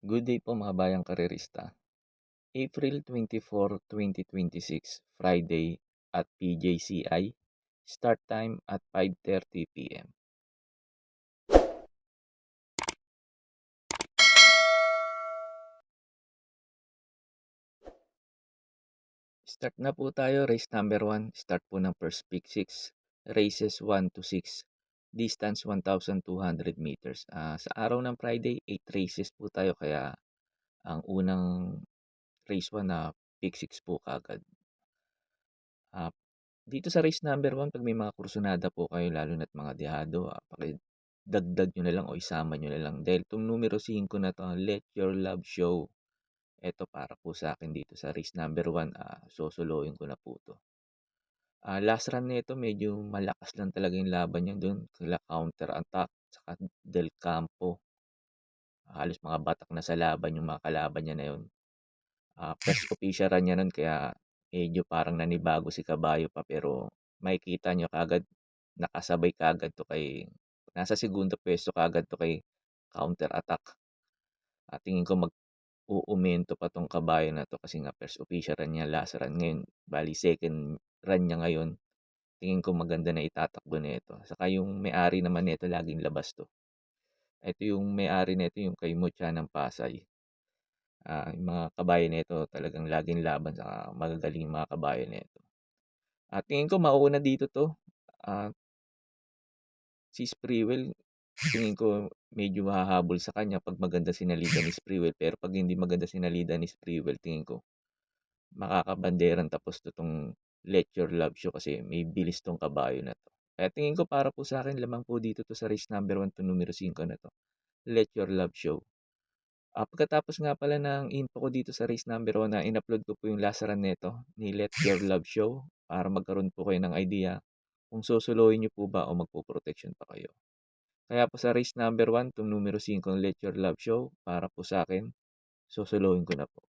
Good day po mga bayang karerista. April 24, 2026, Friday at PJCI. Start time at 5:30 p.m. Start na po tayo. Race number 1. Start po ng first pick 6. Races 1 to 6. Distance 1,200 meters. Sa araw ng Friday, 8 races po tayo. Kaya ang unang race 1 na pick 6 po kagad. Ah, Dito sa race number 1, 'pag may mga kursunada po kayo lalo na't mga dehado, pakidagdag niyo na lang o isama niyo na lang dahil 'tong numero 5 na 'to, Let Your Love Show, eto para po sa akin dito sa race number 1, sosolohin ko na po 'to. Last run nito medyo malakas lang talaga yung laban niya dun kila Counter Attack tsaka Del Campo. Halos mga batak na sa laban yung mga kalaban niya na yun. First official run niya nun kaya medyo parang nanibago si Kabayo pa pero makikita niyo kaagad nakasabay kaagad 'to kay nasa segundo puwesto kaagad 'to kay Counter Attack. Tingin ko mag-uumento pa 'tong Kabayo na 'to kasi nga first official run niya last run ngayon bale second run niya ngayon. Tingin ko maganda na itatakbo nito. Saka yung may-ari naman nito laging labas 'to. Ito yung may-ari nito yung kay Mucha ng Pasay. Yung mga kabayo nito talagang laging laban saka magagaling yung mga kabayo nito. Tingin ko mauuna dito 'to, ah, si Sprewell. Tingin ko medyo hahabol sa kanya 'pag maganda sinalida ni Sprewell, pero 'pag hindi maganda sinalida ni Sprewell tingin ko makakabanderang tapos 'tong Let Your Love Show kasi may bilis 'tong kabayo na 'to. Kaya tingin ko para po sa'kin lamang po dito 'to sa race number 1 'tong numero 5 na 'to, Let Your Love Show. Pagkatapos nga pala ng info ko dito sa race number 1 na in-upload ko po yung last run nito ni Let Your Love Show para magkaroon po kayo ng idea kung susuluhin niyo po ba o magpoproteksyon pa kayo. Kaya po sa race number 1, 'tong numero 5 Let Your Love Show, para po sa akin susuluhin ko na po.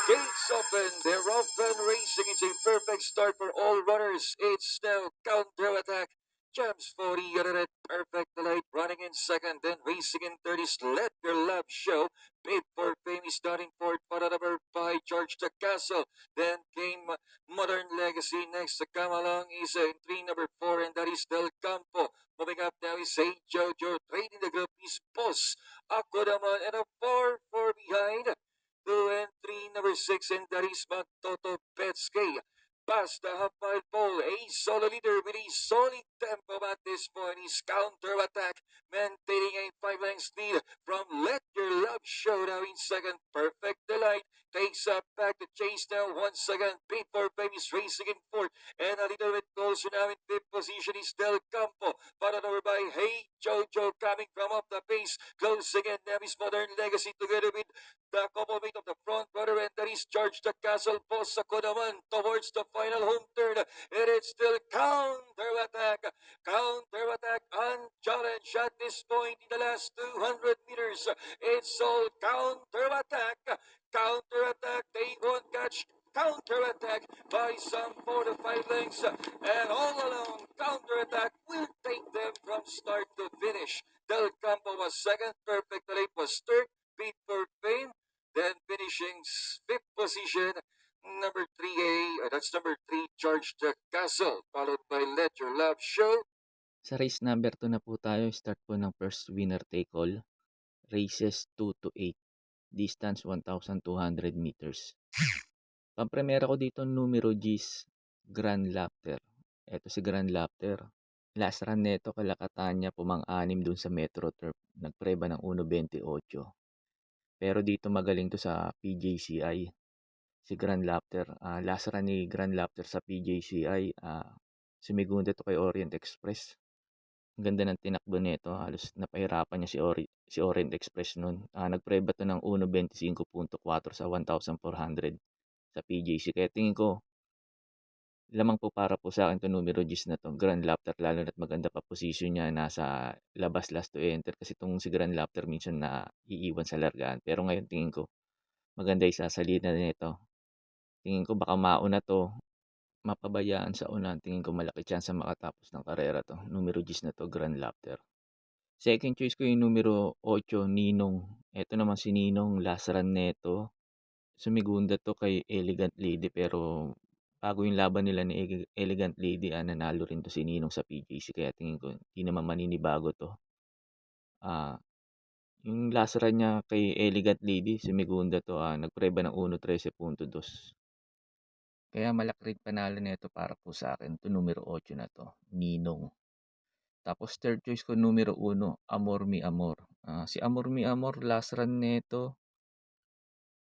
Gates open. They're off and racing. It's a perfect start for all runners. It's now counter attack. Jumps 40 out of it. Perfect delight running in second. Then racing in third is Let Your Love Show. Bid for Fame is starting fourth. Para number 5, George the Castle. Then came Modern Legacy. Next to come along is in 3, number 4, and that is Del Campo. Moving up now is St. Jojo. Trading the group is Boss. Ako naman and a 4 behind. 2 and 3, number 6, and that is Toto Petske. Past the half-mile pole, a solo leader with a solid tempo at this point. His counter-attack, maintaining a 5 lengths lead from Let Your Love Show now in second. Perfect Delight takes up back to chase now once again. Paid for Fame is racing in fourth, and a little bit closer now in fifth position is Del Campo, followed over by Hey Jojo coming from up the pace. Closing in now is Modern Legacy together with the couple mate of the front runner, and that is George the Castle Boss ako naman towards the final home turn. And it's still counter-attack. Counter-attack unchallenged at this point in the last 200 meters. It's all counter-attack. Counter-attack. They won't catch counter-attack by some 4 to 5 lengths. And all along, counter-attack will take them from start to finish. Del Campo was second. Perfect Late was third. Beat for Fame. Then finishing fifth position, number 3A, that's number 3, George the Castle, followed by Let Your Love Show. Sa race number 2 na po tayo, start po ng first winner take all. Races 2 to 8. Distance 1,200 meters. Pampremera ko dito numero G's Grand Laughter. Ito si Grand Laughter. Last run nito kalakataan niya pumang-anim dun sa Metro Turf. Nagpreba ng 1.28. Pero dito magaling to sa PJCI. Si Grand Laughter. Last run ni Grand Laughter sa PJCI. Sumigunda to kay Orient Express. Ang ganda ng tinakbo nito. Halos napahirapan niya si Orient Express nun. Nagpreba to ng 1.25.4 sa 1,400 sa PJC. Kaya tingin ko, lamang po para po sa akin to numero G's na to. Grand Laughter, lalo na't maganda pa position niya. Nasa labas last to enter. Kasi itong si Grand Laughter minsan na iiwan sa largaan. Pero ngayon tingin ko, maganda yung sasalina nito. Tingin ko baka mauna to. Mapabayaan sa unahan. Tingin ko malaki chance makatapos ng karera to. Numero G's na to, Grand Laughter. Second choice ko yung numero 8, Ninong. Eto naman si Ninong, last run neto. Sumigunda 'to kay Elegant Lady pero bago yung laban nila ni Elegant Lady, nanalo rin 'to si Ninong sa PJC kaya tingin ko hindi naman maninibago 'to. Ah, yung last run niya kay Elegant Lady sumigunda 'to, nagpreba ng 1:13.2. Kaya malaki rin panalo nito para po sa akin 'tong numero 8 na 'to, Ninong. Tapos third choice ko numero 1, Amor Mi Amor. Si Amor Mi Amor last run nito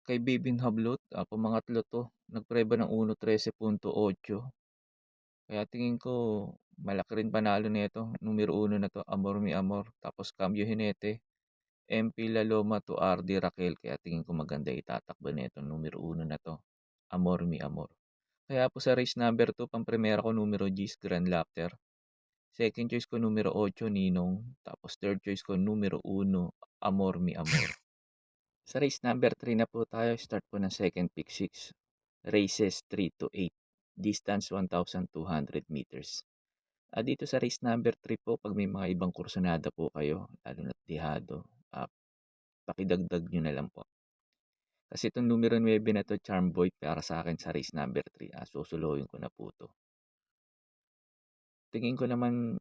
kay Bibin Hablot, pumangatlo 'to, nagpreba ng 1:13.8. Kaya tingin ko malaki rin panalo nito, numero 1 na 'to, Amor Mi Amor. Tapos Cambio Jinete, MP La Loma to RD Raquel. Kaya tingin ko maganda itatakbo nito numero 1 na 'to, Amor Mi Amor. Kaya po sa race number 2, pampremera ko numero G's Grand Laughter. Second choice ko numero 8, Ninong. Tapos third choice ko numero 1, Amor Mi Amor. Sa race number 3 na po tayo, start po ng second pick 6. Races 3 to 8. Distance 1,200 meters. Dito sa race number 3 po, pag may mga ibang kursunada po kayo, lalo na't dihado, pakidagdag nyo na lang po. Kasi itong numero 9 na to, Charm Boy, para sa akin sa race number 3, susuluhin ko na po to. Tingin ko naman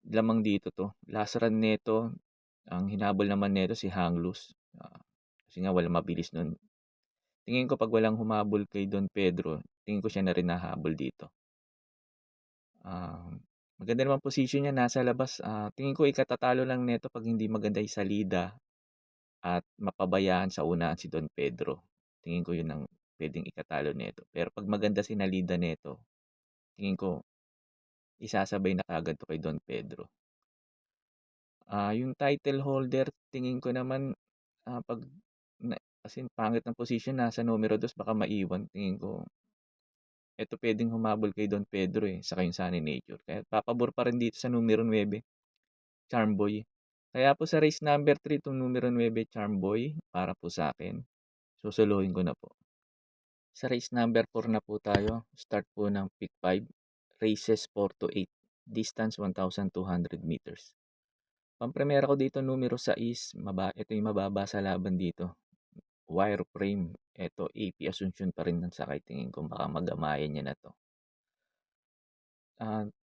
lamang dito to. Last run nito, ang hinabol naman nito si Hang Loose. Kasi nga walang mabilis nun. Tingin ko pag walang humabol kay Don Pedro, tingin ko siya na rin nahabol dito. Maganda naman position niya, nasa labas. Tingin ko ikatatalo lang nito pag hindi maganda yung salida at mapabayaan sa unaan si Don Pedro. Tingin ko yun ang pwedeng ikatalo nito. Pero pag maganda si Nalida nito, tingin ko isasabay na kagad to kay Don Pedro. Yung title holder, tingin ko naman, pag kasi pangit ng position, nasa numero 2, baka maiwan. Tingin ko, ito pwedeng humabol kay Don Pedro saka yung Sunny Nature. Kaya papabor pa rin dito sa numero 9, Charmboy. Kaya po sa race number 3, itong numero 9, Charmboy, para po sa akin. Susuluhin ko na po. Sa race number 4 na po tayo, start po ng pick 5, races 4 to 8, distance 1,200 meters. Pampremera ko dito numero 6, ito yung mababa sa laban dito. Wireframe. Ito, AP Asuncion pa rin ng sakay. Tingin ko baka magamayan niya na to.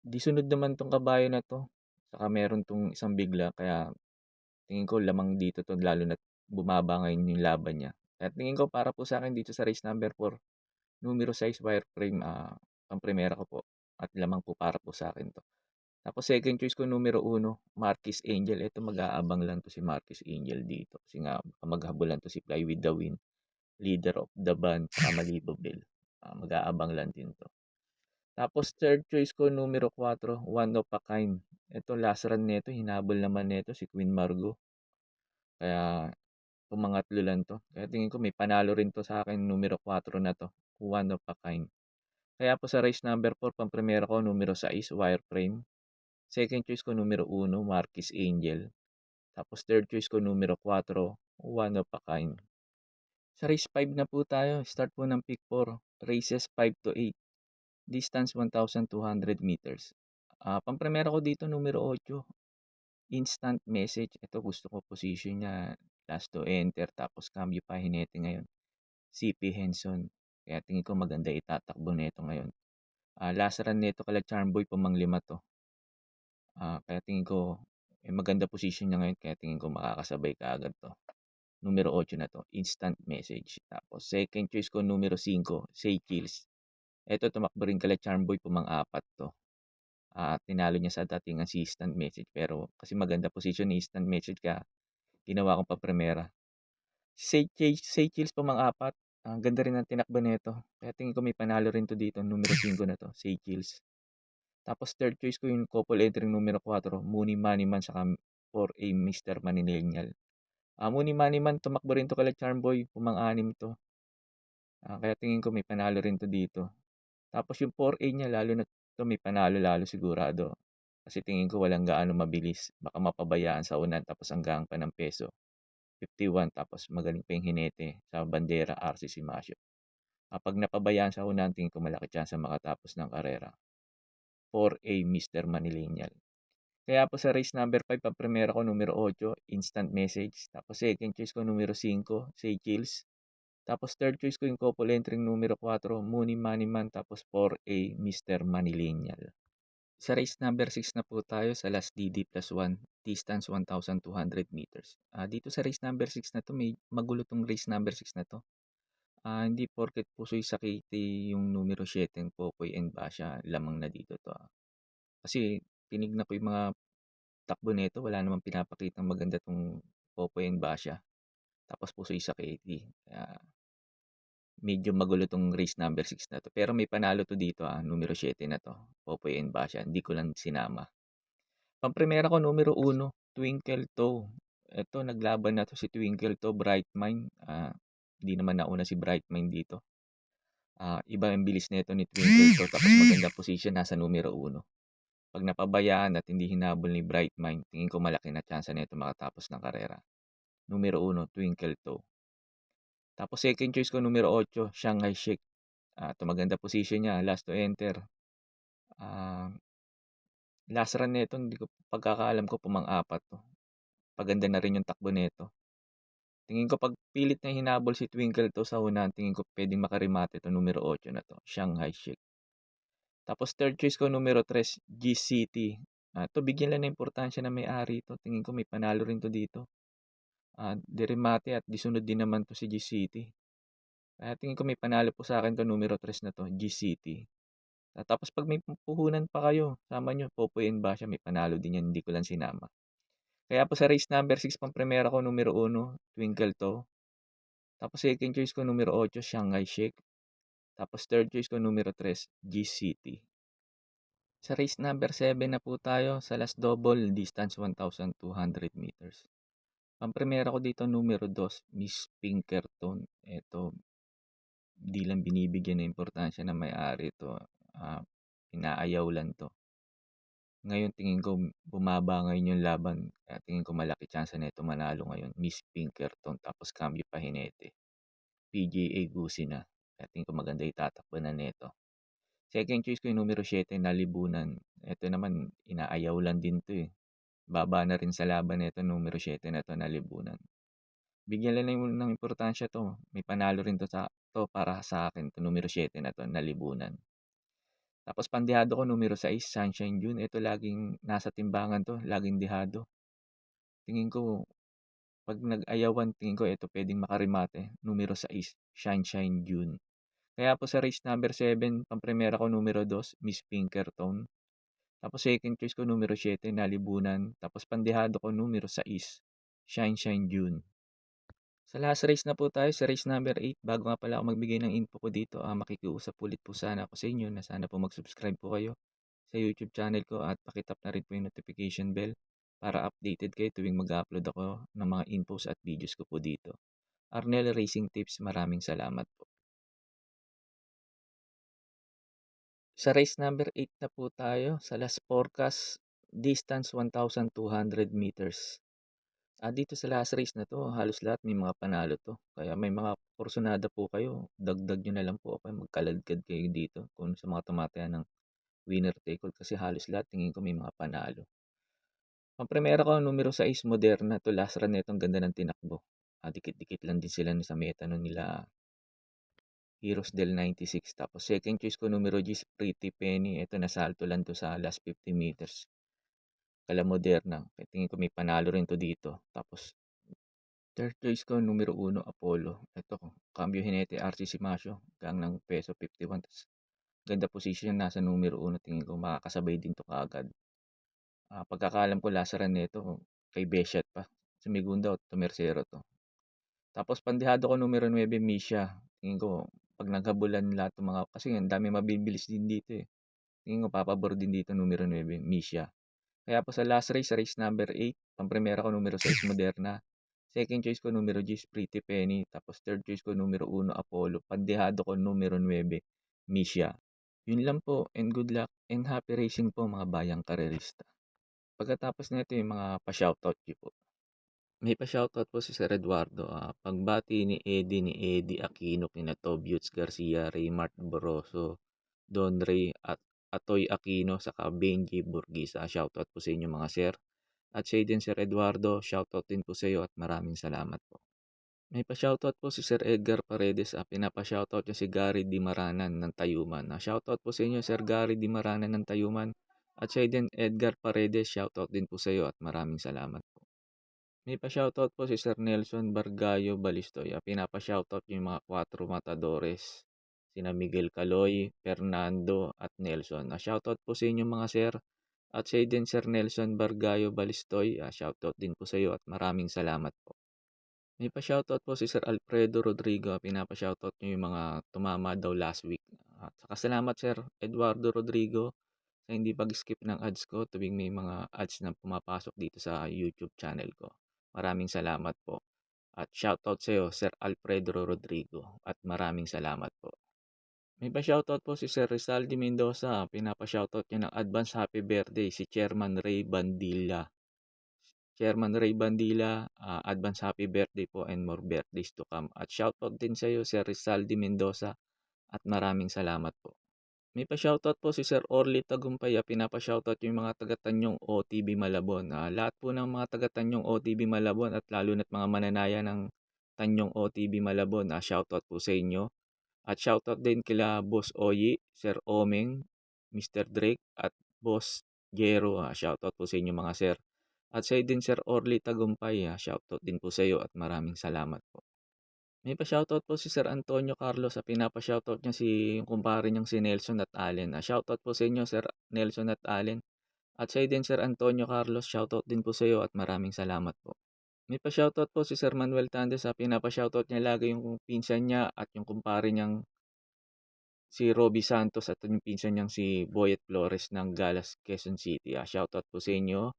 Di sunod naman tong kabayo na to. Saka meron tong isang bigla. Kaya tingin ko lamang dito to, lalo na bumaba ngayon yung laban niya. Kaya tingin ko para po sa akin dito sa race number 4, numero 6, Wireframe, pampremera ko po. At lamang po para po sa akin to. Tapos second choice ko numero 1, Marquis Angel. Ito mag-aabang lang to si Marquis Angel dito. Kasi nga maghabulan to si Fly with the Wind, Leader of the Band, saka Malibobel. Mag-aabang lang din to. Tapos third choice ko numero 4, One of a Kind. Ito last run nito, hinabol naman nito si Queen Margot. Kaya pumangatlo lang to. Kaya tingin ko may panalo rin to sa akin numero 4 na to, One of a Kind. Kaya po sa race number 4, pampremera ko numero 6, Wireframe. Second choice ko numero 1, Marquis Angel. Tapos third choice ko numero 4, One of a Kind. Sa race 5 na po tayo. Start po ng pick 4. Races 5 to 8. Distance 1,200 meters. Pampremera ko dito numero 8, Instant Message. Ito gusto ko position niya. Last to enter. Tapos cambio pa hinete ngayon, CP Henson. Kaya tingin ko maganda itatakbo nito ngayon. Last run nito kala Charmboy, pumanglima to. Kaya tingin ko maganda position niya ngayon. Kaya tingin ko makakasabay kaagad to. Numero 8 na to, Instant Message. Tapos second choice ko numero 5, Say Kills. Ito tumakbo rin kala Charmboy, pumang-apat to. Tinalo niya sa dating si Instant Message. Pero kasi maganda position ni Instant Message, kaya ginawa kong pa-primera. Say Kills pumang-apat. Ganda rin ang tinakbo nito. Kaya tingin ko may panalo rin to dito. Numero 5 na to, Say Kills. Tapos third choice ko yung couple entry numero 4, Mooney Moneyman, saka 4A Mr. Manilenial. Mooney Moneyman, tumakbo rin to kala Charmboy, pumang-anim to. Kaya tingin ko may panalo rin to dito. Tapos yung 4A niya, lalo na to, may panalo lalo sigurado. Kasi tingin ko walang gaano mabilis. Baka mapabayaan sa unan, tapos hanggang pa ng peso. 51, tapos magaling pa yung hinete sa bandera, RC Simasio. Pag napabayaan sa unan, tingin ko malaki chance makatapos ng karera. 4A Mr. Manilenial. Kaya po sa race number 5, ang primera ko numero 8, Instant Message. Tapos second choice ko numero 5, Say Chills. Tapos third choice ko yung couple entering numero 4, Mooney Money Man. Tapos 4A, Mr. Manilenial. Sa race number 6 na po tayo sa last DD plus 1, distance 1,200 meters. Dito sa race number 6 na to, may magulo tong race number 6 na to. Hindi porket puso'y sakiti yung numero 7, yung Popoy and Basha, lamang na dito to. Kasi tinignan ko yung mga takbo nito, wala namang pinapakitang maganda tong Popoy and Basha. Tapos puso'y sakiti. Kaya medyo magulo tong race number 6 na to. Pero may panalo to dito, numero 7 na to, Popoy and Basha. Hindi ko lang sinama. Pamprimera ko numero 1, Twinkle Toe. Ito, naglaban na to si Twinkle Toe, Bright Mind. Hindi naman nauna si Bright Mind dito. Iba ang bilis nito ni Twinkle Toe, tapos maganda position, nasa numero 1. Pag napabayaan at hindi hinabol ni Bright Mind, tingin ko malaki na tsansa nito makatapos ng karera. Numero 1, Twinkle Toe. Tapos second choice ko numero 8, Shanghai Shake. Ito maganda position niya, last to enter. Last run nito, hindi ko pagkakaalam ko pumang-apat to. Paganda na rin yung takbo nito. Tingin ko pag pilit na hinabol si Twinkle to sa unahan, tingin ko pwedeng makarimate to numero 8 na to, Shanghai Shake. Tapos third choice ko numero 3, G-City. To bigyan lang ng importansya na may-ari to. Tingin ko may panalo rin to dito. Dirimate at disunod din naman to si G-City. Kaya tingin ko may panalo po sa akin to numero 3 na to, G-City. Tapos pag may puhunan pa kayo, sama nyo, Popoy and Basha, may panalo din yan, hindi ko lang sinama. Kaya po sa race number 6, pang primera ko numero 1, Twinkle To. Tapos second choice ko numero 8, Shanghai Shake. Tapos third choice ko numero 3, G-City. Sa race number 7 na po tayo sa last double, distance 1,200 meters. Ang primera ko dito numero 2, Miss Pinkerton. Ito, di lang binibigyan ng importansya na may-ari ito. Inaayaw lang to. Ngayon tingin ko bumaba ngayon yung laban. Kaya tingin ko malaki chance na ito manalo ngayon. Miss Pinkerton, tapos Cambio Pahinete. PGA Gusi na. Kaya tingin ko maganda itatakbanan nito. Second choice ko yung numero 7, Nalibunan. Ito naman, inaayaw lang din to eh. Baba na rin sa laban nito, numero 7 na to, Nalibunan. Bigyan lang ng importansya to. May panalo rin to para sa akin. To numero 7 na to, Nalibunan. Tapos pandihado ko numero 6, Sunshine June. Ito laging nasa timbangan to, laging dihado. Tingin ko, pag nag-ayawan, tingin ko ito pwedeng makarimate. Numero 6, Sunshine June. Kaya po sa race number 7, pamprimera ko numero 2, Miss Pinkerton. Tapos second choice ko numero 7, Nalibunan. Tapos pandihado ko numero 6, Sunshine June. Sa last race na po tayo, sa race number 8, bago nga pala ako magbigay ng info ko dito, makikiusap ulit po sana ako sa inyo na sana po mag-subscribe po kayo sa YouTube channel ko at pakitap na rin po yung notification bell para updated kayo tuwing mag-upload ako ng mga infos at videos ko po dito. Arnel Racing Tips, maraming salamat po. Sa race number 8 na po tayo, sa last forecast, distance 1,200 meters. Dito sa last race na to, halos lahat may mga panalo to. Kaya may mga porsyonada po kayo, dagdag nyo na lang po ako, magkaladkad kayo dito kung sa mga tumataya ng winner take all kasi halos lahat tingin ko may mga panalo. Ang primera ko, numero 6, Moderna. To last run nito, ang ganda ng tinakbo. Dikit-dikit lang din sila sa meta nun nila Heroes del 96. Tapos second choice ko, numero G, Pretty Penny. Ito, nasalto lang to sa last 50 meters. Kala Moderna. Kaya tingin ko may panalo rin to dito. Tapos third choice ko, numero 1, Apollo. Ito, Cambio Hinete, RC Simasio. Gang ng peso 51. Tapos, ganda position nasa numero 1. Tingin ko makakasabay din to kaagad. Pagkakalam ko, last run nito, kay Beshat pa. Sumigunda o Tomersero to. Tapos, pandihado ko numero 9, Misha. Tingin ko, pag naghabulan lahat ng mga, kasi ang dami mabibilis din dito eh. Tingin ko, papabor din dito numero 9, Misha. Kaya po sa last race, race number 8, pamprimera ko numero 6, Moderna. Second choice ko numero 10, Pretty Penny. Tapos third choice ko numero 1, Apollo. Pandehado ko numero 9, Misha. Yun lang po, and good luck and happy racing po mga bayang karerista. Pagkatapos nito yung mga pa-shoutout niyo po. May pa-shoutout po si Sir Eduardo. Pagbati ni Eddie Aquino, kina Tobiuts Garcia, Raymart Boroso, Don Ray at Atoy Aquino, saka Benji Burgisa. Shoutout po sa inyo mga sir. At sa din Sir Eduardo, shoutout din po sa iyo at maraming salamat po. May pa-shoutout po si Sir Edgar Paredes. Pinapa-shoutout niya si Gary Dimaranan ng Tayuman. Shoutout po sa inyo Sir Gary Dimaranan ng Tayuman. At sa din Edgar Paredes, shoutout din po sa iyo at maraming salamat po. May pa-shoutout po si Sir Nelson Bargayo Balistoy. Pinapa-shoutout niyo yung mga 4 matadores. Sina Miguel Caloy, Fernando at Nelson. Shoutout po sa inyo mga sir. At sa din Sir Nelson Bargayo Balistoy, shoutout din po sa iyo at maraming salamat po. May pa-shoutout po si Sir Alfredo Rodrigo. Pinapa-shoutout niyo yung mga tumama daw last week. At saka salamat Sir Eduardo Rodrigo sa hindi pag-skip ng ads ko tuwing may mga ads na pumapasok dito sa YouTube channel ko. Maraming salamat po. At shoutout sa iyo Sir Alfredo Rodrigo at maraming salamat po. May pa-shoutout po si Sir Rizaldi Mendoza. Pinapa-shoutout niya ng advance happy birthday si Chairman Ray Bandilla. Chairman Ray Bandila, advance happy birthday po and more birthdays to come. At shoutout din sa iyo, Sir Rizaldi Mendoza, at maraming salamat po. May pa-shoutout po si Sir Orly Tagumpay. Pinapa-shoutout yung mga taga-Tanyong OTB Malabon. Lahat po ng mga taga-Tanyong OTB Malabon at lalo na't mga mananaya ng Tanyong OTB Malabon. Shoutout po sa inyo. At shoutout din kila Boss Oyi, Sir Omeng, Mr. Drake, at Boss Jero. Shoutout po sa inyo mga sir. At sa din Sir Orly Tagumpay, shoutout din po sa iyo at maraming salamat po. May pa-shoutout po si Sir Antonio Carlos. Pinapa-shoutout niya yung kumpare niyang si Nelson at Allen. Shoutout po sa inyo Sir Nelson at Allen. At sa din Sir Antonio Carlos, shoutout din po sa iyo at maraming salamat po. May pa-shoutout po si Sir Manuel Tandes. Pinapa-shoutout niya lagi yung pinsan niya at yung kumpare niyang si Roby Santos at yung pinsan niyang si Boyet Flores ng Galas, Quezon City. Shoutout po sa inyo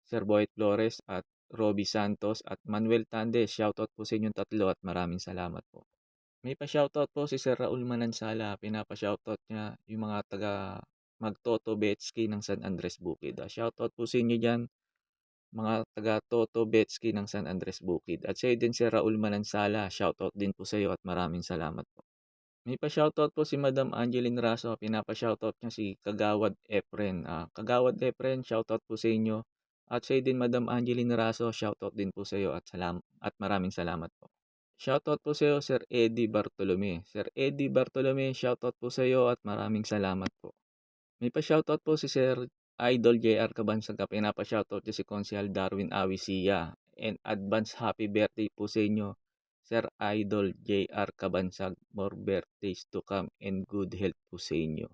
Sir Boyet Flores at Roby Santos at Manuel Tandes. Shoutout po sa inyong tatlo at maraming salamat po. May pa-shoutout po si Sir Raul Manansala. Pinapa-shoutout niya yung mga taga Magtoto Betski ng San Andres Bukid. Shoutout po sa inyo dyan, mga taga Toto Betski ng San Andres Bukid. At sa din Sir Raul Manansala, shoutout din po sa iyo at maraming salamat po. May pa-shoutout po si Madam Angeline Raso. Pinapa-shoutout niya si Kagawad Efren. Kagawad Efren, shoutout po sa inyo. At sa din Madam Angeline Raso, shoutout din po sa iyo at maraming salamat po. Shoutout po sa iyo Sir Eddie Bartolome. Sir Eddie Bartolome, shoutout po sa iyo at maraming salamat po. May pa-shoutout po si Sir Idol JR Cabansag. Pinapa-shoutout niya si Konsehal Darwin Awisia. And advance happy birthday po sa inyo Sir Idol JR Cabansag. More birthdays to come and good health po sa inyo.